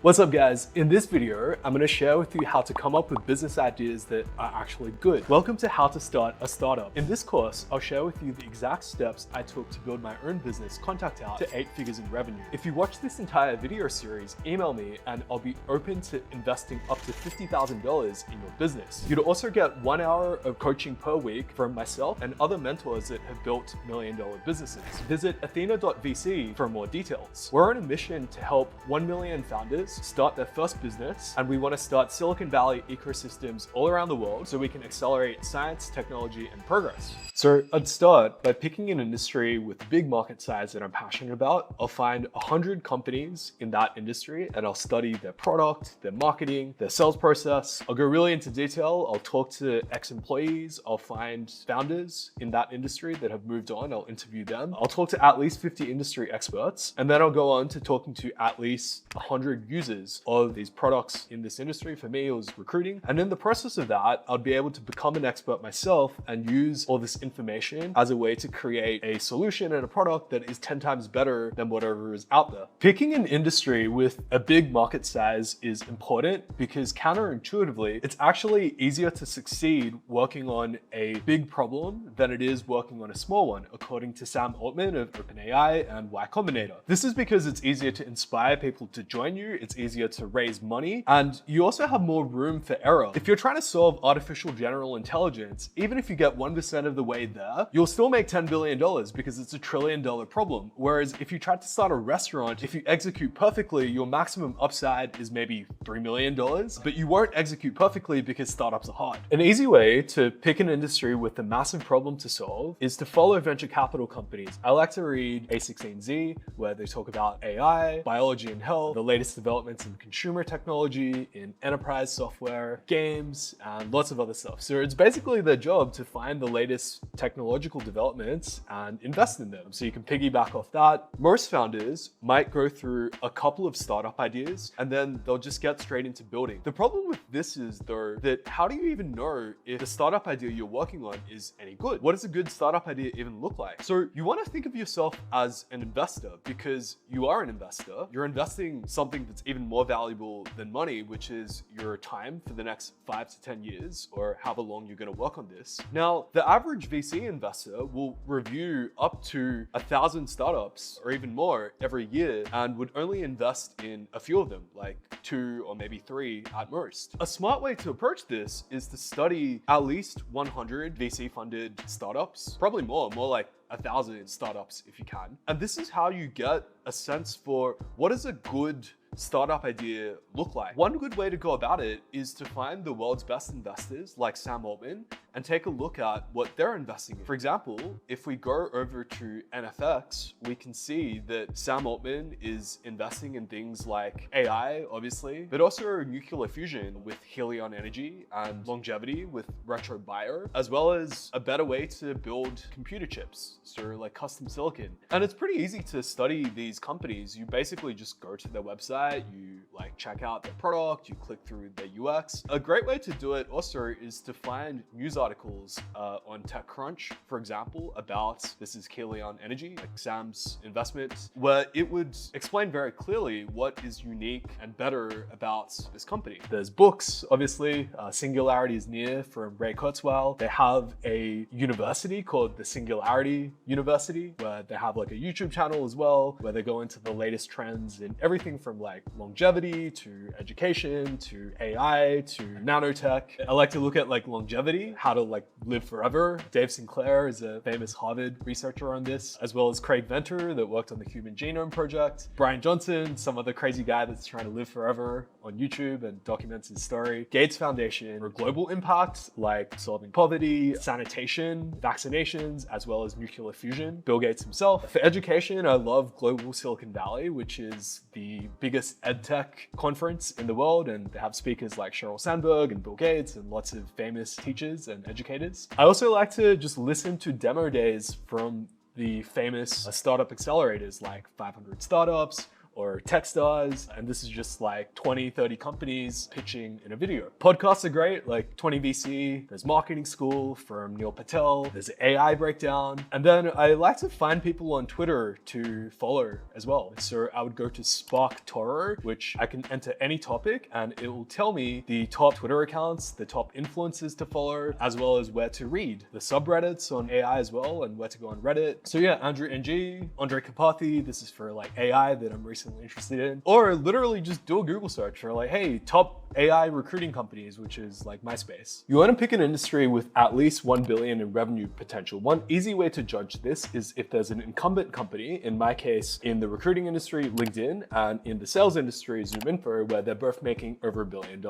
What's up guys? In this video, I'm going to share with you how to come up with business ideas that are actually good. Welcome to How to Start a Startup. In this course, I'll share with you the exact steps I took to build my own business, ContactOut, to 8 figures in revenue. If you watch this entire video series, email me and I'll be open to investing up to $50,000 in your business. You'd also get 1 hour of coaching per week from myself and other mentors that have built million-dollar businesses. Visit Athena VC for more details. We're on a mission to help 1 million founders start their first business, and we want to start Silicon Valley ecosystems all around the world so we can accelerate science, technology, and progress. So I'd start by picking an industry with big market size that I'm passionate about. I'll find 100 companies in that industry and I'll study their product, their marketing, their sales process. I'll go really into detail. I'll talk to ex-employees. I'll find founders in that industry that have moved on. I'll interview them. I'll talk to at least 50 industry experts, and then I'll go on to talking to at least 100 users of these products in this industry. For me, it was recruiting. And in the process of that, I'd be able to become an expert myself and use all this information as a way to create a solution and a product that is 10 times better than whatever is out there. Picking an industry with a big market size is important because counterintuitively, it's actually easier to succeed working on a big problem than it is working on a small one, according to Sam Altman of OpenAI and Y Combinator. This is because it's easier to inspire people to join you, it's easier to raise money, and you also have more room for error. If you're trying to solve artificial general intelligence, even if you get 1% of the way there, you'll still make $10 billion because it's $1 trillion problem. Whereas if you try to start a restaurant, if you execute perfectly, your maximum upside is maybe $3 million, but you won't execute perfectly because startups are hard. An easy way to pick an industry with a massive problem to solve is to follow venture capital companies. I like to read A16Z, where they talk about AI, biology and health, the latest developments in consumer technology, in enterprise software, games, and lots of other stuff. So it's basically their job to find the latest technological developments and invest in them. So you can piggyback off that. Most founders might go through a couple of startup ideas and then they'll just get straight into building. The problem with this is though, that how do you even know if the startup idea you're working on is any good? What does a good startup idea even look like? So you want to think of yourself as an investor because you are an investor. You're investing something that's even more valuable than money, which is your time for the next 5 to 10 years or however long you're going to work on this. Now, the average VC investor will review up to 1,000 startups or even more every year and would only invest in a few of them, like 2 or maybe 3 at most. A smart way to approach this is to study at least 100 VC funded startups, probably more like 1,000 startups if you can. And this is how you get a sense for what does a good startup idea look like. One good way to go about it is to find the world's best investors like Sam Altman and take a look at what they're investing in. For example, if we go over to NFX, we can see that Sam Altman is investing in things like AI, obviously, but also nuclear fusion with Helion Energy and longevity with Retro Bio, as well as a better way to build computer chips, so like custom silicon. And it's pretty easy to study these companies. You basically just go to their website, you like check out their product, you click through their UX. A great way to do it also is to find news articles on TechCrunch, for example, about this is Helion Energy, like Sam's investment, where it would explain very clearly what is unique and better about this company. There's books, obviously, Singularity is Near from Ray Kurzweil. They have a university called the Singularity University, where they have like a YouTube channel as well, where they go into the latest trends in everything from like longevity to education to AI to nanotech. I like to look at like longevity, how to like live forever. Dave Sinclair is a famous Harvard researcher on this, as well as Craig Venter that worked on the Human Genome Project. Brian Johnson, some other crazy guy that's trying to live forever on YouTube and documents his story. Gates Foundation for global impact, like solving poverty, sanitation, vaccinations, as well as nuclear fusion. Bill Gates himself. For education, I love Global Silicon Valley, which is the biggest edtech conference in the world, and they have speakers like Sheryl Sandberg and Bill Gates and lots of famous teachers and educators. I also like to just listen to demo days from the famous startup accelerators like 500 Startups or Techstars, and this is just like 20, 30 companies pitching in a video. Podcasts are great, like 20 VC, there's Marketing School from Neil Patel, there's AI Breakdown, and then I like to find people on Twitter to follow as well. So I would go to Spark Toro, which I can enter any topic and it will tell me the top Twitter accounts, the top influencers to follow, as well as where to read, the subreddits on AI as well, and where to go on Reddit. So yeah, Andrew NG, Andre Karpathy, this is for like AI that I'm recently interested in. Or literally just do a Google search for like, hey, top AI recruiting companies, which is like MySpace. You want to pick an industry with at least 1 billion in revenue potential. One easy way to judge this is if there's an incumbent company, in my case, in the recruiting industry, LinkedIn, and in the sales industry, ZoomInfo, where they're both making over $1 billion.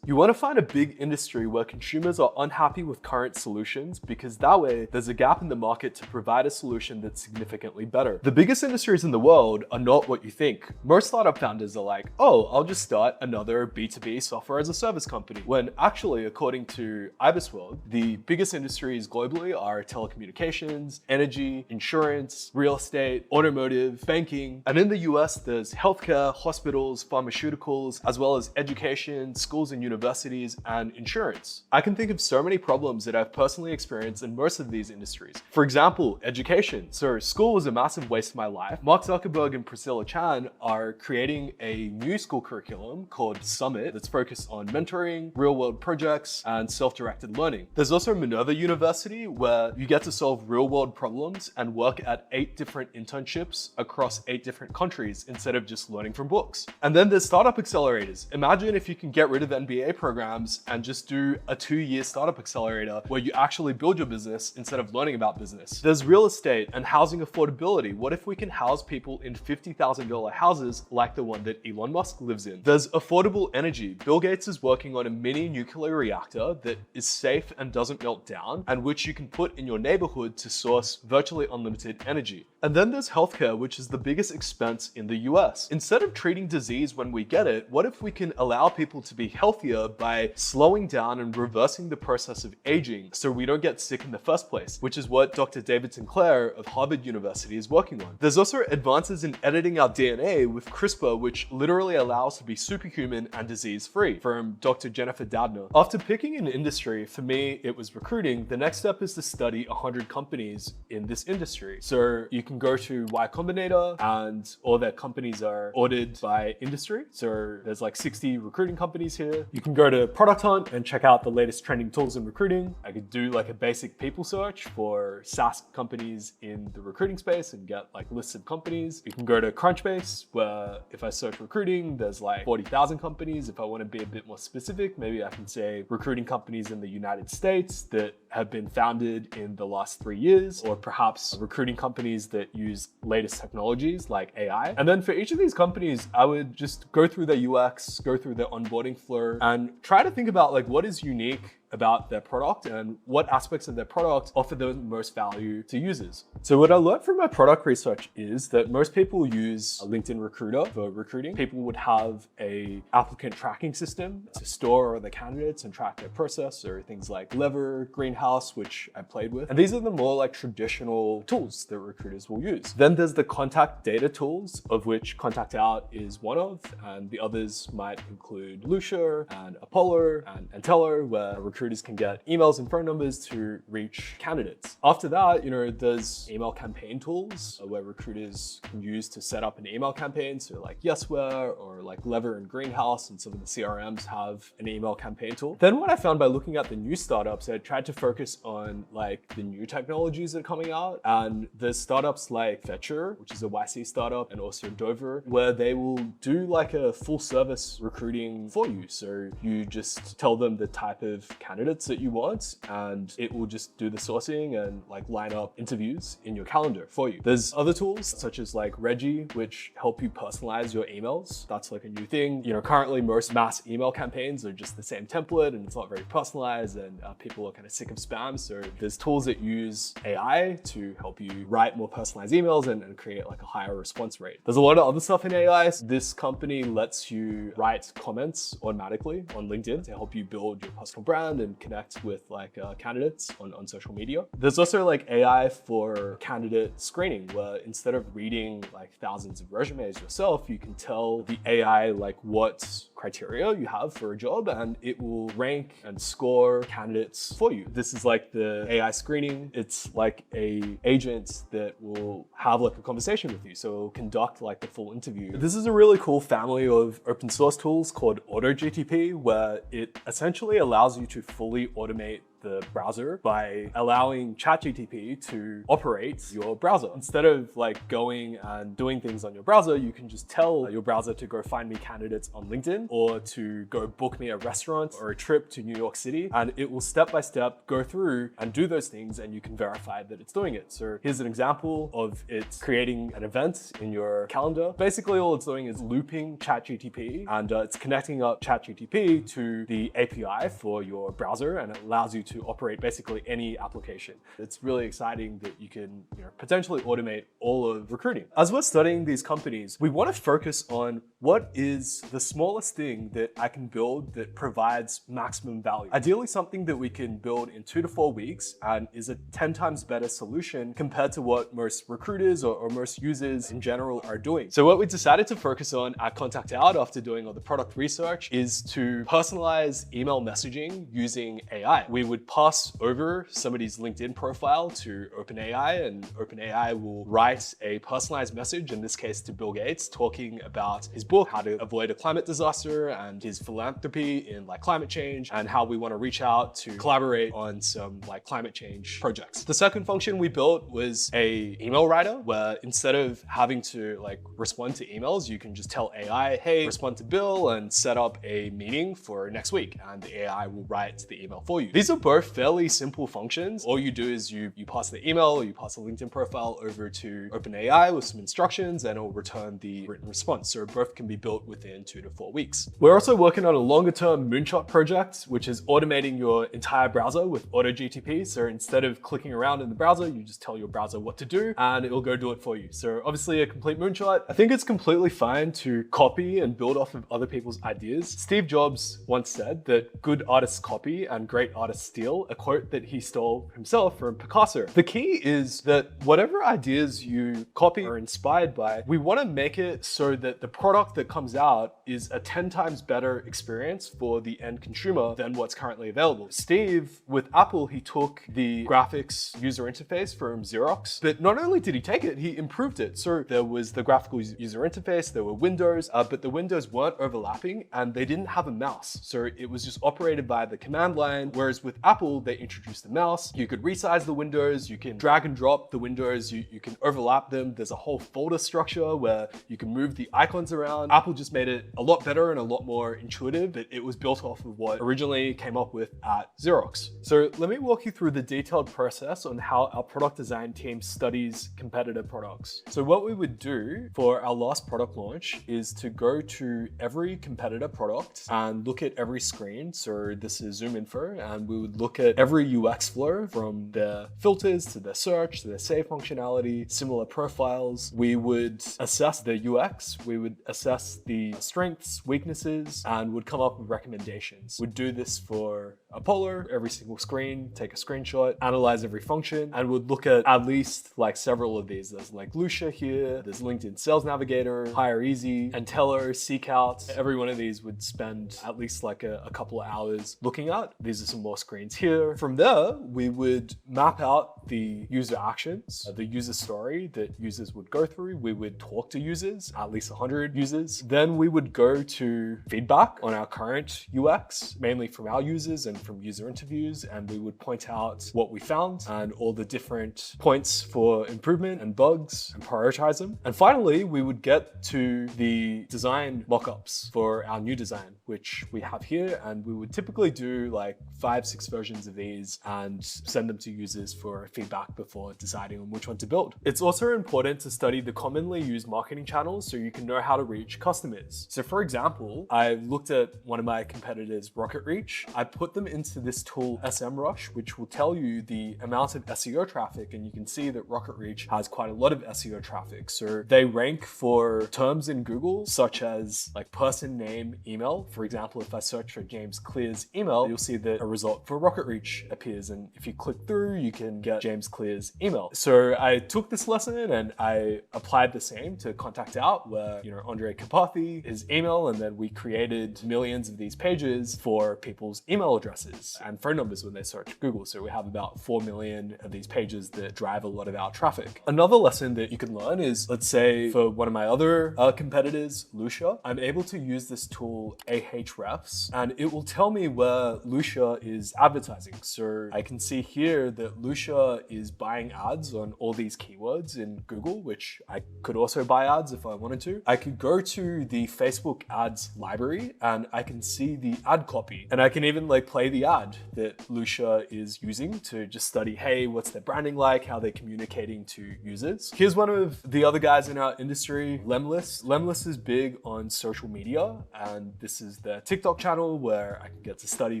You want to find a big industry where consumers are unhappy with current solutions, because that way there's a gap in the market to provide a solution that's significantly better. The biggest industries in the world are not what you think. Most startup founders are like, oh, I'll just start another B2B software as a service company. When actually, according to IBISWorld, the biggest industries globally are telecommunications, energy, insurance, real estate, automotive, banking. And in the US, there's healthcare, hospitals, pharmaceuticals, as well as education, schools and universities, and insurance. I can think of so many problems that I've personally experienced in most of these industries. For example, education. So school was a massive waste of my life. Mark Zuckerberg and Priscilla Chan are creating a new school curriculum called Summit that's focused on mentoring, real-world projects, and self-directed learning. There's also Minerva University, where you get to solve real-world problems and work at 8 different internships across 8 different countries instead of just learning from books. And then there's startup accelerators. Imagine if you can get rid of MBA programs and just do a 2-year startup accelerator where you actually build your business instead of learning about business. There's real estate and housing affordability. What if we can house people in $50,000 houses like the one that Elon Musk lives in? There's affordable energy. Bill Gates is working on a mini nuclear reactor that is safe and doesn't melt down, and which you can put in your neighborhood to source virtually unlimited energy. And then there's healthcare, which is the biggest expense in the US. Instead of treating disease when we get it, what if we can allow people to be healthier by slowing down and reversing the process of aging so we don't get sick in the first place, which is what Dr. David Sinclair of Harvard University is working on. There's also advances in editing our DNA with CRISPR, which literally allows to be superhuman and disease-free, from Dr. Jennifer Doudna. After picking an industry, for me, it was recruiting. The next step is to study 100 companies in this industry. So you can go to Y Combinator, and all their companies are ordered by industry. So there's like 60 recruiting companies here. You can go to Product Hunt and check out the latest trending tools in recruiting. I could do like a basic people search for SaaS companies in the recruiting space and get like lists of companies. You can go to Crunchbase, where if I search recruiting, there's like 40,000 companies. If I want to be a bit more specific, maybe I can say recruiting companies in the United States that have been founded in the last 3 years, or perhaps recruiting companies that use latest technologies like AI. And then for each of these companies, I would just go through their UX, go through their onboarding flow, and try to think about like what is unique about their product and what aspects of their product offer the most value to users. So what I learned from my product research is that most people use a LinkedIn Recruiter for recruiting. People would have a applicant tracking system to store the candidates and track their process, or things like Lever, Greenhouse, which I played with. And these are the more like traditional tools that recruiters will use. Then there's the contact data tools, of which ContactOut is one of, and the others might include Lucia and Apollo and Antello, where recruiters can get emails and phone numbers to reach candidates. After that, there's email campaign tools where recruiters can use to set up an email campaign. So like Yesware or like Lever and Greenhouse, and some of the CRMs have an email campaign tool. Then what I found by looking at the new startups, I tried to focus on like the new technologies that are coming out. And there's startups like Fetcher, which is a YC startup, and also Dover, where they will do like a full service recruiting for you. So you just tell them the type of candidates that you want, and it will just do the sourcing and like line up interviews in your calendar for you. There's other tools such as like Reggie, which help you personalize your emails. That's like a new thing. Currently most mass email campaigns are just the same template and it's not very personalized, and people are kind of sick of spam. So there's tools that use AI to help you write more personalized emails and create like a higher response rate. There's a lot of other stuff in AI. This company lets you write comments automatically on LinkedIn to help you build your personal brand around and connect with like candidates on social media. There's also like AI for candidate screening, where instead of reading like thousands of resumes yourself, you can tell the AI like what criteria you have for a job, and it will rank and score candidates for you. This is like the AI screening. It's like a agent that will have like a conversation with you, so it'll conduct like the full interview. This is a really cool family of open source tools called AutoGTP, where it essentially allows you to fully automate the browser by allowing ChatGTP to operate your browser. Instead of like going and doing things on your browser, you can just tell your browser to go find me candidates on LinkedIn, or to go book me a restaurant or a trip to New York City, and it will step by step go through and do those things, and you can verify that it's doing it. So here's an example of it creating an event in your calendar. Basically all it's doing is looping ChatGTP, and it's connecting up ChatGTP to the API for your browser, and it allows you to operate basically any application. It's really exciting that you can potentially automate all of recruiting. As we're studying these companies, we want to focus on what is the smallest thing that I can build that provides maximum value. Ideally something that we can build in 2 to 4 weeks and is a 10 times better solution compared to what most recruiters or most users in general are doing. So what we decided to focus on at ContactOut after doing all the product research is to personalize email messaging using AI. We would pass over somebody's LinkedIn profile to OpenAI, and OpenAI will write a personalized message, in this case to Bill Gates, talking about his book, how to avoid a climate disaster, and his philanthropy in like climate change, and how we want to reach out to collaborate on some like climate change projects. The second function we built was a email writer, where instead of having to like respond to emails, you can just tell AI, hey, respond to Bill and set up a meeting for next week, and the AI will write the email for you. These are both fairly simple functions. All you do is you pass the email or you pass a LinkedIn profile over to OpenAI with some instructions, and it'll return the written response. So both can be built within 2 to 4 weeks. We're also working on a longer term moonshot project, which is automating your entire browser with AutoGTP. So instead of clicking around in the browser, you just tell your browser what to do and it'll go do it for you. So obviously a complete moonshot. I think it's completely fine to copy and build off of other people's ideas. Steve Jobs once said that good artists copy and great artists steal, a quote that he stole himself from Picasso. The key is that whatever ideas you copy or inspired by, we want to make it so that the product that comes out is a 10 times better experience for the end consumer than what's currently available. Steve, with Apple, he took the graphics user interface from Xerox, but not only did he take it, he improved it. So there was the graphical user interface, there were windows, but the windows weren't overlapping and they didn't have a mouse. So it was just operated by the command line, whereas with Apple, they introduced the mouse. You could resize the windows, you can drag and drop the windows, you can overlap them. There's a whole folder structure where you can move the icons around. Apple just made it a lot better and a lot more intuitive, but it was built off of what originally came up with at Xerox. So let me walk you through the detailed process on how our product design team studies competitor products. So what we would do for our last product launch is to go to every competitor product and look at every screen. So this is Zoom Info, and we would look at every UX flow from their filters to their search to their save functionality, similar profiles. We would assess the UX, we would assess the strengths, weaknesses, and would come up with recommendations. We'd do this for Apollo, every single screen, take a screenshot, analyze every function, and would look at least like several of these. There's like Lucia here, there's LinkedIn Sales Navigator, Hire Easy, Entello, Seekout. Every one of these would spend at least like a couple of hours looking at. These are some more screens here. From there, we would map out the user actions, the user story that users would go through. We would talk to users, at least 100 users. Then we would go to feedback on our current UX, mainly from our users and from user interviews, and we would point out what we found and all the different points for improvement and bugs and prioritize them. And finally, we would get to the design mockups for our new design, which we have here, and we would typically do like 5-6 versions of these and send them to users for feedback before deciding on which one to build. It's also important to study the commonly used marketing channels so you can know how to reach customers. So for example, I looked at one of my competitors, Rocket Reach. I put them into this tool SEMrush, which will tell you the amount of SEO traffic, and you can see that Rocket Reach has quite a lot of SEO traffic. So they rank for terms in Google such as like person, name, email. For example, if I search for James Clear's email, you'll see that a result for Rocket Reach appears, and if you click through, you can get James Clear's email. So I took this lesson and I applied the same to ContactOut, where, you know, Andre Kapathi, his email, and then we created millions of these pages for people's email addresses and phone numbers when they search Google. So we have about 4 million of these pages that drive a lot of our traffic. Another lesson that you can learn is, let's say for one of my other competitors, Lucia, I'm able to use this tool Ahrefs, and it will tell me where Lucia is advertising. So I can see here that Lucia is buying ads on all these keywords in Google, which I could also buy ads if I wanted to. I could go to the Facebook ads library and I can see the ad copy, and I can even like play the ad that Lucia is using to just study, hey, what's their branding like, how they're communicating to users. Here's one of the other guys in our industry, Lemless. Lemless is big on social media, and this is their TikTok channel where I can get to study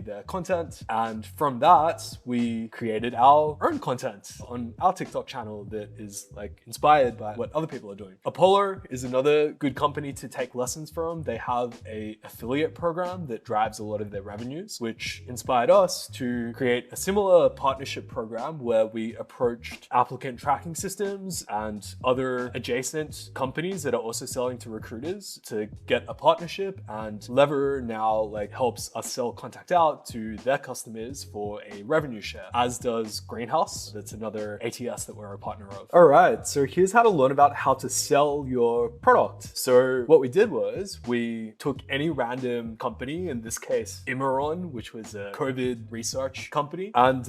their content. And from that, we created our own content on our TikTok channel that is like inspired by what other people are doing. Apollo is another good company to take lessons from. They have an affiliate program that drives a lot of their revenues, which inspired us to create a similar partnership program where we approached applicant tracking systems and other adjacent companies that are also selling to recruiters to get a partnership. And Lever now like helps us sell ContactOut to their customers for a revenue share, as does Greenhouse. That's another ATS that we're a partner of. All right, so here's how to learn about how to sell your product. So what we did was we took any random company, in this case, Imeron, which was a COVID research company, and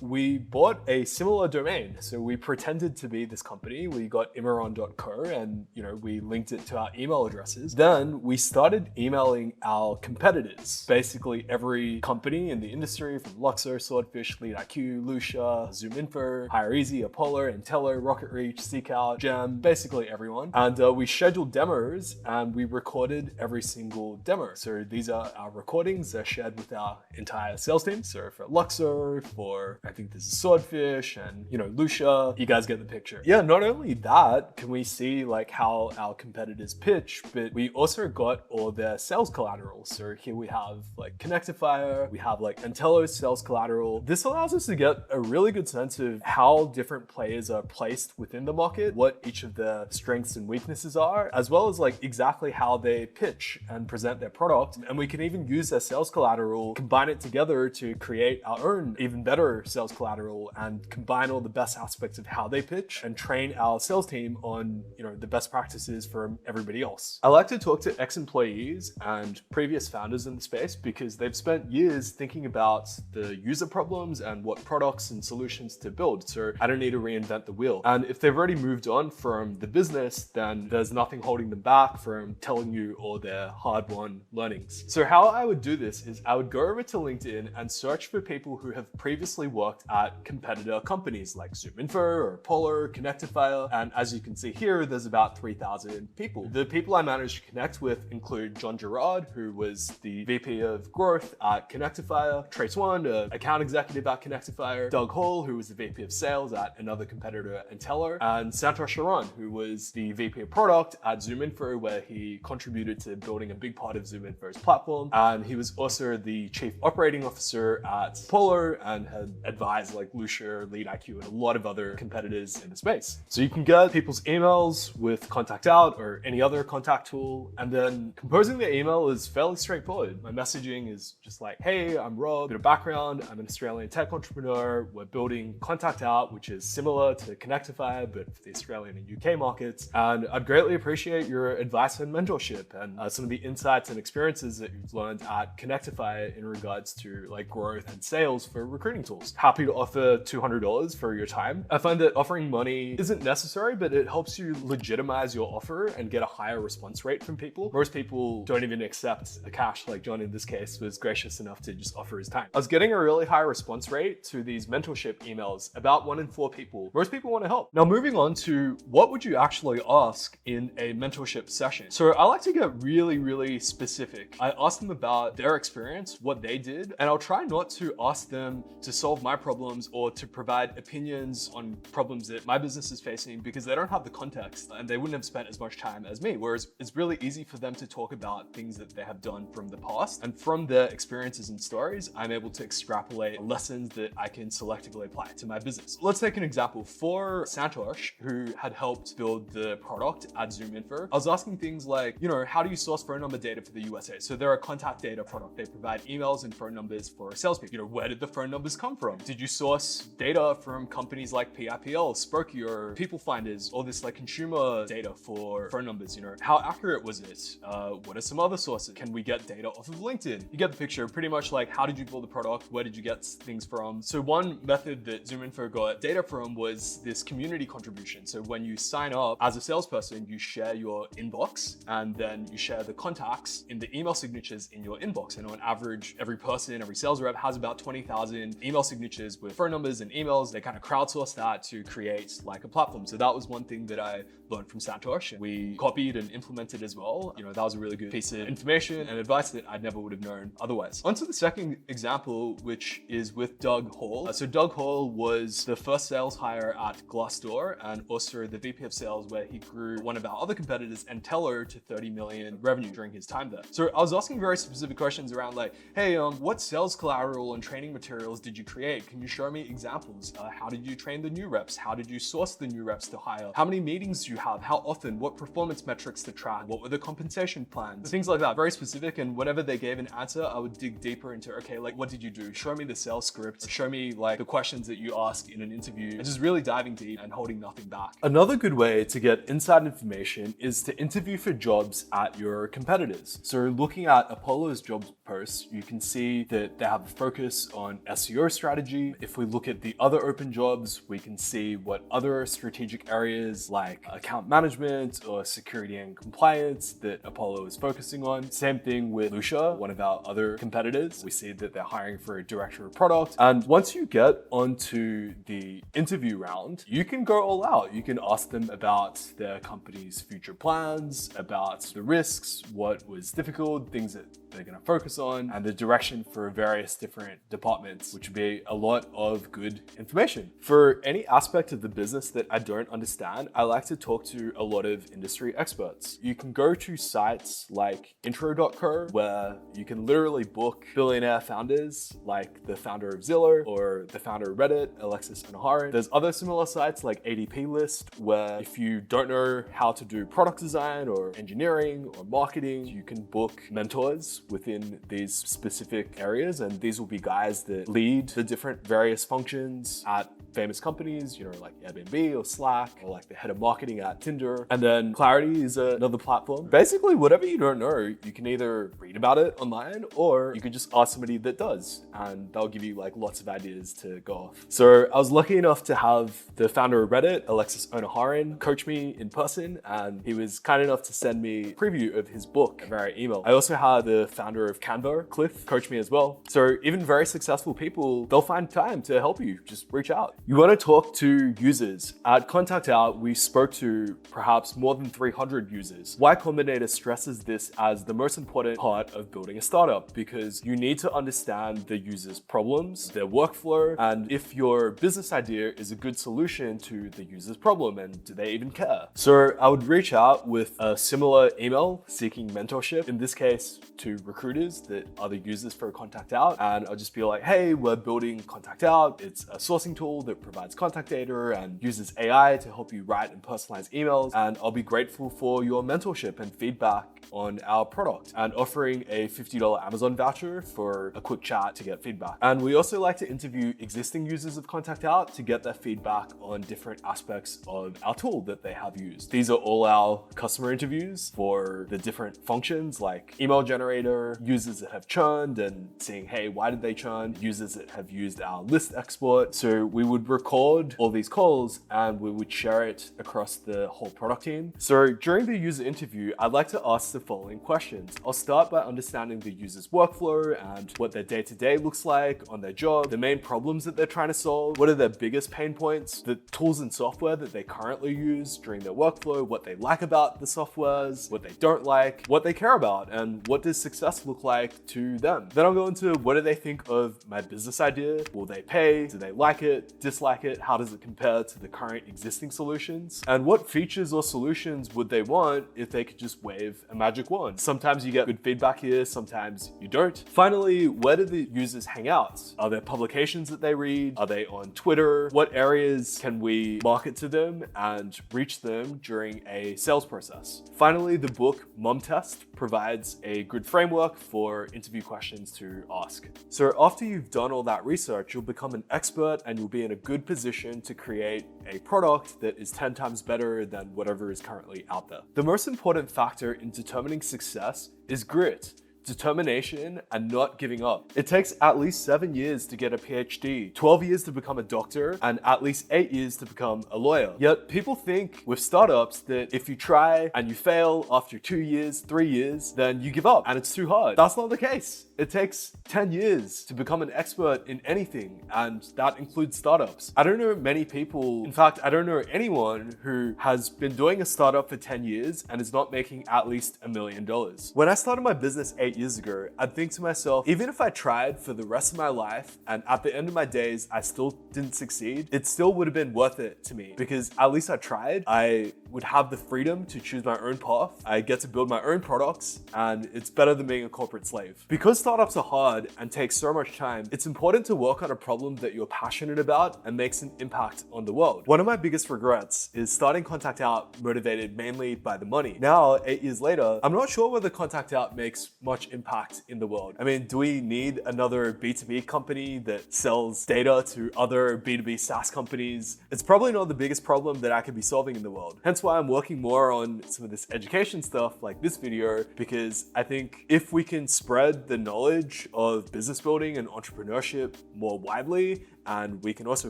we bought a similar domain. So we pretended to be this company. We got imeron.co and, you know, we linked it to our email addresses. Then we started emailing our competitors, basically every company in the industry from Luxo, Swordfish, LeadIQ, Lucia, ZoomInfo, HireEasy, Apollo, Intello, Rocket Reach, Seekout, Gem, basically everyone. And we scheduled demos and we recorded every single demo. So these are our recordings. They're shared with our entire sales team. So for Luxo, for I think this is Swordfish, and, you know, Lucia, you guys get the picture. Yeah, not only that can we see like how our competitors pitch, but we also got all their sales collateral. So here we have like Connectifier, we have like Intello's sales collateral. This allows us to get a really good sense of how different players are placed within the market, what each of their strengths and weaknesses are, as well as like exactly how they pitch and present their product. And we can even use their sales collateral, combine it together to create our own even better sales collateral, and combine all the best aspects of how they pitch and train our sales team on, you know, the best practices from everybody else. I like to talk to ex-employees and previous founders in the space because they've spent years thinking about the user problems and what products and solutions to build. So I don't need to reinvent the wheel. And if they've already moved on from the business, then there's nothing holding them back from telling you all their hard-won learnings. So how I would do this is I would go over to LinkedIn and search for people who have previously worked at competitor companies like ZoomInfo or Apollo, Connectifier. And as you can see here, there's about 3,000 people. The people I managed to connect with include John Gerard, who was the VP of Growth at Connectifier, Trace One, an account executive at Connectifier, Doug Hall, who was the VP of Sales at another competitor, Intello, and Santosh Sharan, who was the VP of Product at ZoomInfo, where he contributed to building a big part of ZoomInfo's platform. And he was also the Chief Operating Officer at Apollo and had advised like Lucia, LeadIQ, and a lot of other competitors in the space. So you can get people's emails with ContactOut or any other contact tool, and then composing the email is fairly straightforward. My messaging is just like, hey, I'm Rob, bit of background, I'm an Australian tech entrepreneur. We're building ContactOut, which is similar to Connectifier, but for the Australian and UK markets. And I'd greatly appreciate your advice and mentorship and some of the insights and experiences that you've learned at Connectifier in regards to like growth and sales for recruiting tools. Happy to offer $200 for your time. I find that offering money isn't necessary, but it helps you legitimize your offer and get a higher response rate from people. Most people don't even accept a cash, like John in this case was gracious enough to just offer his time. I was was getting a really high response rate to these mentorship emails. About 1 in 4 people. Most people want to help. Now moving on to what would you actually ask in a mentorship session? So I like to get really specific. I ask them about their experience, what they did, and I'll try not to ask them to solve my problems or to provide opinions on problems that my business is facing, because they don't have the context and they wouldn't have spent as much time as me. Whereas it's really easy for them to talk about things that they have done from the past, and from their experiences and stories, I'm able to extrapolate lessons that I can selectively apply to my business. Let's take an example. For Santosh, who had helped build the product at ZoomInfo, I was asking things like, how do you source phone number data for the USA? So they're a contact data product. They provide emails and phone numbers for salespeople. Where did the phone numbers come from? Did you source data from companies like PIPL, Spokey, or People Finders, all this like consumer data for phone numbers? How accurate was it? What are some other sources? Can we get data off of LinkedIn? You get the picture. Pretty much like, how did you build the product? Where did you get things from? So one method that ZoomInfo got data from was this community contribution. So when you sign up as a salesperson, you share your inbox, and then you share the contacts in the email signatures in your inbox. And on average, every person, every sales rep has about 20,000 email signatures with phone numbers and emails. They kind of crowdsource that to create like a platform. So that was one thing that I learned from Santosh, and we copied and implemented as well. That was a really good piece of information and advice that I never would have known otherwise. On to the second example, which is with Doug Hall. So Doug Hall was the first sales hire at Glassdoor, and also the VP of sales where he grew one of our other competitors, Entello, to 30 million revenue during his time there. So I was asking very specific questions around like, hey, what sales collateral and training materials did you create? Can you show me examples? How did you train the new reps? How did you source the new reps to hire? How many meetings do you have? How often? What performance metrics to track? What were the compensation plans? Things like that, very specific. And whenever they gave an answer, I would dig deeper into, okay, like what did you do? Show me the sales script. Show me like the questions that you ask in an interview, and just really diving deep and holding nothing back. Another good way to get inside information is to interview for jobs at your competitors. So looking at Apollo's jobs posts, you can see that they have a focus on SEO strategy. If we look at the other open jobs, we can see what other strategic areas like account management or security and compliance that Apollo is focusing on. Same thing with Lucia, one of our other competitors. We see that they're hiring for a director of product. And once you get onto the interview round, you can go all out. You can ask them about their company's future plans, about the risks, what was difficult, things that they're going to focus on, and the direction for various different departments, which would be a lot of good information. For any aspect of the business that I don't understand, I like to talk to a lot of industry experts. You can go to sites like intro.co, where you can literally book billionaire founders like the founder of Zillow or the founder of Reddit, Alexis Onaharin. There's other similar sites like ADP List, where if you don't know how to do product design or engineering or marketing, you can book mentors within these specific areas. And these will be guys that lead the different various functions at famous companies, like Airbnb or Slack, or like the head of marketing at Tinder. And then Clarity is another platform. Basically, whatever you don't know, you can either read about it online, or you can just ask somebody that does, and they'll give you like lots of ideas to go off. So I was lucky enough to have the founder of Reddit, Alexis Onaharin, coach me in person, and he was kind enough to send me a preview of his book via email. I also had the founder of Canva, Cliff, coach me as well. So even very successful people, they'll find time to help you. Just reach out. You want to talk to users. At ContactOut, we spoke to perhaps more than 300 users. Y Combinator stresses this as the most important part of building a startup, because you need to understand the user's problems, their workflow, and if your business idea is a good solution to the user's problem, and do they even care? So I would reach out with a similar email seeking mentorship, in this case to recruiters that are the users for ContactOut, and I'll just be like, hey, we're building ContactOut. It's a sourcing tool that provides contact data and uses AI to help you write and personalize emails, and I'll be grateful for your mentorship and feedback on our product, and offering a $50 Amazon voucher for a quick chat to get feedback. And we also like to interview existing users of ContactOut to get their feedback on different aspects of our tool that they have used. These are all our customer interviews for the different functions like email generator, users that have churned and seeing, hey, why did they churn? Users that have used our list export. So we would would record all these calls and we would share it across the whole product team. So during the user interview, I'd like to ask the following questions. I'll start by understanding the user's workflow and what their day-to-day looks like on their job, the main problems that they're trying to solve, what are their biggest pain points, the tools and software that they currently use during their workflow, what they like about the softwares, what they don't like, what they care about, and what does success look like to them. Then I'll go into what do they think of my business idea, will they pay, do they like it, dislike it, how does it compare to the current existing solutions, and what features or solutions would they want if they could just wave a magic wand. Sometimes you get good feedback here, sometimes you don't. Finally, where do the users hang out? Are there publications that they read? Are they on Twitter? What areas can we market to them and reach them during a sales process? Finally, the book Mom Test provides a good framework for interview questions to ask. So after you've done all that research, you'll become an expert and you'll be in a good position to create a product that is 10 times better than whatever is currently out there. The most important factor in determining success is grit, determination, and not giving up. It takes at least 7 years to get a PhD, 12 years to become a doctor, and at least 8 years to become a lawyer. Yet people think with startups that if you try and you fail after 2 years, 3 years, then you give up and it's too hard. That's not the case. It takes 10 years to become an expert in anything, and that includes startups. I don't know many people, in fact, I don't know anyone who has been doing a startup for 10 years and is not making at least $1 million. When I started my business 8 years ago, I'd think to myself, even if I tried for the rest of my life and at the end of my days, I still didn't succeed, it still would have been worth it to me because at least I tried. I would have the freedom to choose my own path. I get to build my own products, and it's better than being a corporate slave. Because startups are hard and take so much time, it's important to work on a problem that you're passionate about and makes an impact on the world. One of my biggest regrets is starting ContactOut motivated mainly by the money. Now, 8 years later, I'm not sure whether ContactOut makes much impact in the world. I mean, do we need another B2B company that sells data to other B2B SaaS companies? It's probably not the biggest problem that I could be solving in the world. Hence why I'm working more on some of this education stuff like this video, because I think if we can spread the knowledge of business building and entrepreneurship more widely, and we can also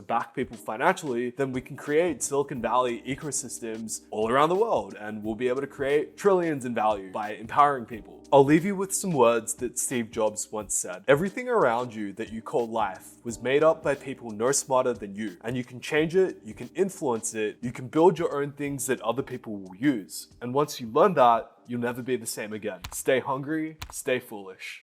back people financially, then we can create Silicon Valley ecosystems all around the world, and we'll be able to create trillions in value by empowering people. I'll leave you with some words that Steve Jobs once said. Everything around you that you call life was made up by people no smarter than you, and you can change it, you can influence it, you can build your own things that other people will use. And once you learn that, you'll never be the same again. Stay hungry, stay foolish.